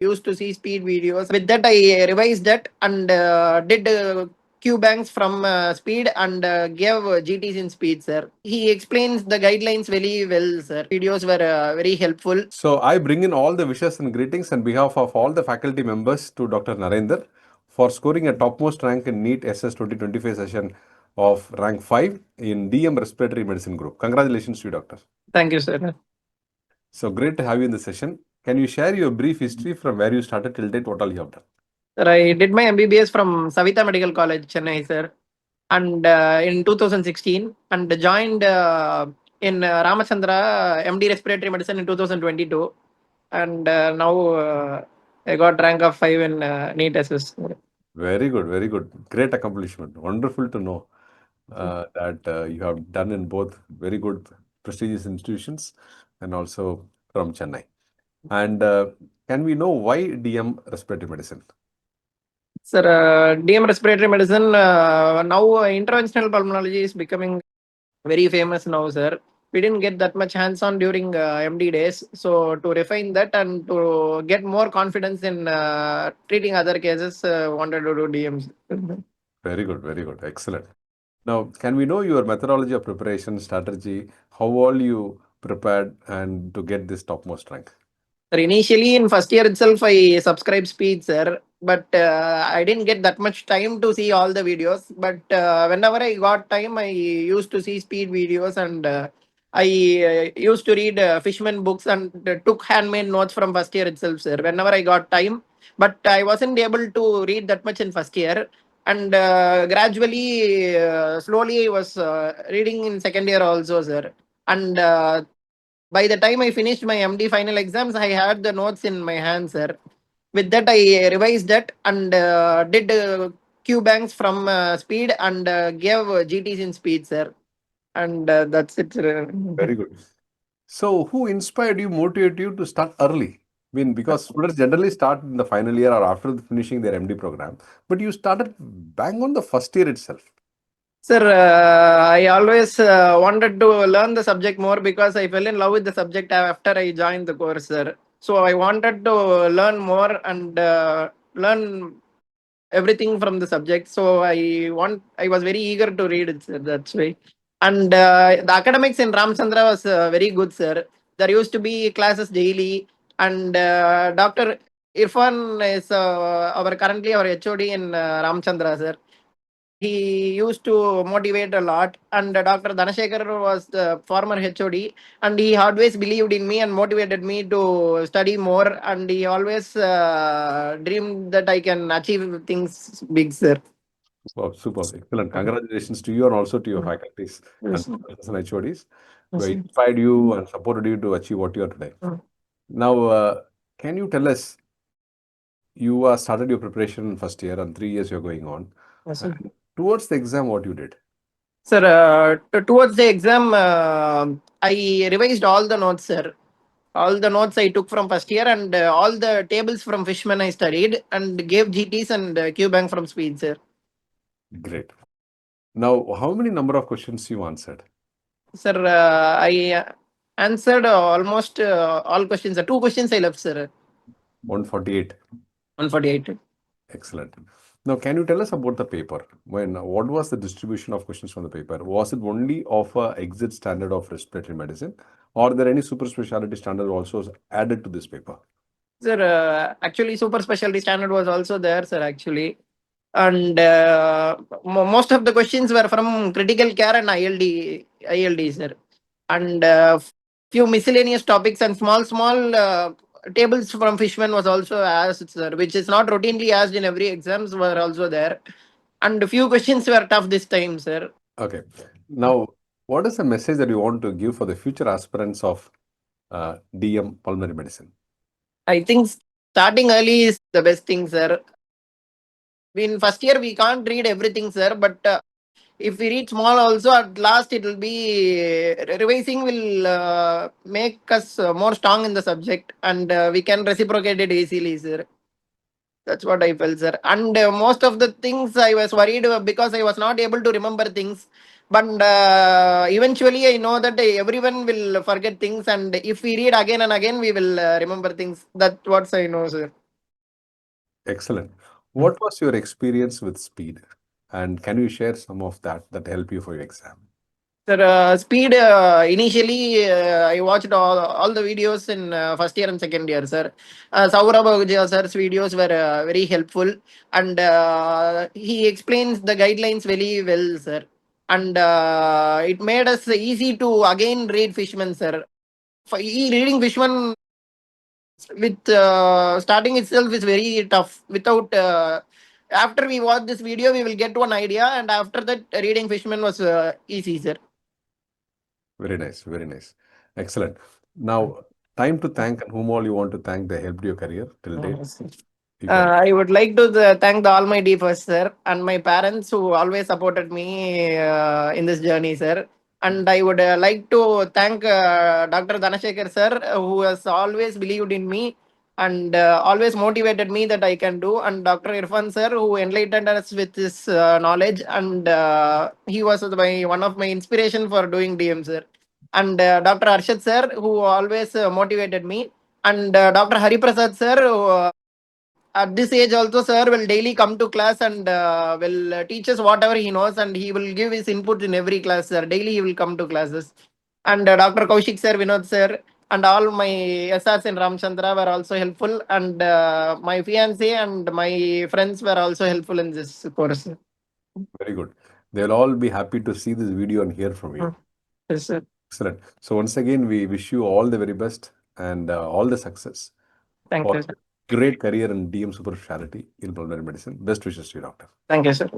used to see speed videos. With that, I revised that and did QBanks from speed and gave GTs in speed, sir. He explains the guidelines very well, sir. Videos were very helpful. So I bring in all the wishes and greetings on behalf of all the faculty members to Dr. Narendhar for scoring a topmost rank in NEET SS 2025 session of rank 5 in DM Respiratory Medicine Group. Congratulations to you, Doctor. Thank you, sir. So great to have you in the session. Can you share your brief history from where you started till date? What all you have done? Sir, I did my MBBS from Savita Medical College, Chennai, sir, and in 2016, and joined in Ramachandra MD Respiratory Medicine in 2022, and now I got rank of 5 in NEET SS. Very good, very good. Great accomplishment. Wonderful to know that you have done in both very good prestigious institutions and also from Chennai. And can we know why DM Respiratory Medicine? Sir, DM Respiratory Medicine, now interventional pulmonology is becoming very famous now, sir. We didn't get that much hands-on during MD days. So to refine that and to get more confidence in treating other cases, wanted to do DMs. Very good, very good. Excellent. Now, can we know your methodology of preparation, strategy, how all you prepared and to get this topmost rank? Sir, initially in first year itself, I subscribed speed, sir, but I didn't get that much time to see all the videos. But whenever I got time, I used to see speed videos and I used to read Fishman books and took handmade notes from first year itself, sir. Whenever I got time, but I wasn't able to read that much in first year. And gradually, slowly, I was reading in second year also, sir. And by the time I finished my MD final exams, I had the notes in my hands, sir. With that, I revised that and did QBanks from speed and gave GTs in speed, sir. And that's it, sir. Very good. So, who inspired you, motivated you to start early? I mean, because students generally start in the final year or after finishing their MD program, but you started bang on the first year itself. Sir, I always wanted to learn the subject more because I fell in love with the subject after I joined the course, sir. So I wanted to learn more and learn everything from the subject. So I was very eager to read it, sir. That's why. And the academics in Ramchandra was very good, sir. There used to be classes daily, and Dr. Irfan is currently our HOD in Ramchandra, sir. He used to motivate a lot, and Dr. Dhanashekhar was the former HOD, and he always believed in me and motivated me to study more, and he always dreamed that I can achieve things big, sir. Wow, super, excellent. Congratulations to you and also to your faculties and Yes, sir. professors and HODs who Yes, sir. inspired you and supported you to achieve what you are today. Now, can you tell us, you started your preparation in first year and 3 years you're going on. Yes, sir. And towards the exam, what you did? Sir, towards the exam, I revised all the notes, sir. All the notes I took from first year and all the tables from Fishman I studied and gave GTs and QBank from speed, sir. Great. Now, how many number of questions you answered? Sir, I answered almost all questions. Sir. Two questions I left, sir. 148. 148. Excellent. Now, can you tell us about the paper? What was the distribution of questions from the paper? Was it only of exit standard of respiratory medicine, or there any super specialty standard also added to this paper? Sir, actually, super specialty standard was also there, sir, actually. And most of the questions were from critical care and ILD, sir. And few miscellaneous topics and small tables from Fishman was also asked, sir, which is not routinely asked in every exams were also there. And a few questions were tough this time, sir. Okay. Now, what is the message that you want to give for the future aspirants of DM pulmonary medicine? I think starting early is the best thing, sir. In first year, we can't read everything, sir, but if we read small also, at last it will be revising will make us more strong in the subject and we can reciprocate it easily, sir. That's what I felt, sir. And most of the things I was worried because I was not able to remember things. But eventually, I know that everyone will forget things, and if we read again and again, we will remember things. That's what I know, sir. Excellent. What was your experience with speed? And can you share some of that help you for your exam? Sir, speed, initially, I watched all the videos in first year and second year, sir. Saurabh Ahuja sir's videos were very helpful, and he explains the guidelines very well, sir. And it made us easy to again read Fishman, sir. Reading Fishman with starting itself is very tough. Without after we watch this video, we will get one idea, and after that, reading Fishman was easy, sir. Very nice, very nice. Excellent. Now, time to thank and whom all you want to thank they helped your career till date. You can. I would like to thank the Almighty first, sir, and my parents who always supported me in this journey, sir. And I would like to thank Dr. Dhanashekhar, sir, who has always believed in me and always motivated me that I can do. And Dr. Irfan, sir, who enlightened us with his knowledge, and he was one of my inspiration for doing DM, sir. And Dr. Arshad, sir, who always motivated me. And Dr. Hariprasad, sir, who, at this age also, sir will daily come to class and will teach us whatever he knows, and he will give his input in every class, sir. Daily he will come to classes. And Dr. Kaushik, sir, Vinod, sir, and all my SRs in Ramchandra were also helpful, and my fiance and my friends were also helpful in this course. Very good. They'll all be happy to see this video and hear from you. Yes, sir. Excellent. So once again, we wish you all the very best and all the success Thank for you, sir. great career in DM Super Speciality in pulmonary medicine. Best wishes to you, doctor. Thank you, sir.